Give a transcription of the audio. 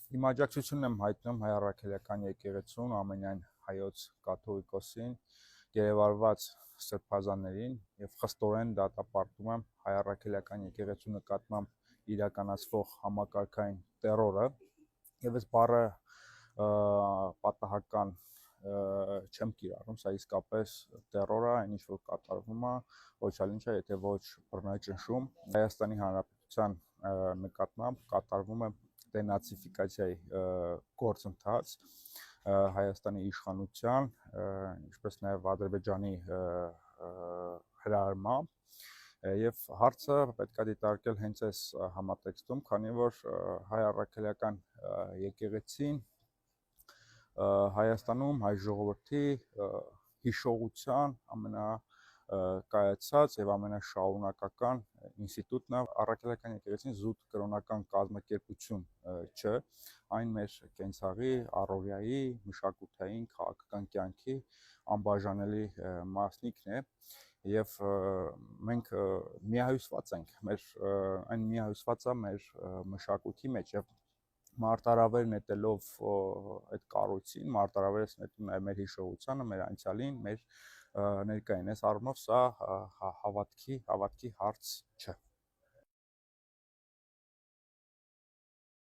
Իմ աջակցությունն եմ հայտնում Հայ Առաքելական եկեղեցուն, ամենայն հայոց կաթողիկոսին, գերեվարված սրբազաններին եւ խստորեն դատապարտում եմ Հայ Առաքելական եկեղեցու նկատմամբ իրականացվող համակարգային տեռորը եւ այս բառը պատահական չեմ կիրառում, սա իսկապես տեռոր է, այն ինչ որ կատարվում է, ոչ այլ ինչ է, եթե ոչ բռնաճնշում Հայաստանի Հանրապետության նկատմամբ կատարվում է դենացիֆիկացիայի գործընթաց Հայաստանի իշխանության, ինչպես նաև Ադրբեջանի հրահրմամբ եւ հարցը պետք է դիտարկել հենց այս համատեքստում, քանի որ Հայ Առաքելական եկեղեցին Հայաստանում հայ ժողովրդի հիշողության ամենակայացած եւ ամենաշարունակական ինստիտուտն է Առաքելական եկեղեցին զուտ կրոնական կազմակերպություն չէ, այն մեր կենցաղի, առօրյայի, մշակութային, քաղաքական կյանքի անբաժանելի մասնիկն է եւ մենք միահյուսված ենք այն միահյուսված է մեր մշակույթի մեջ եւ մարտարավեր նետելով այդ կառույցին, մարտարավերս նետում նաև մեր հիշողությանը, մեր անցյալին, մեր ներկային։ Այս առումով սա հավատքի հարց չէ։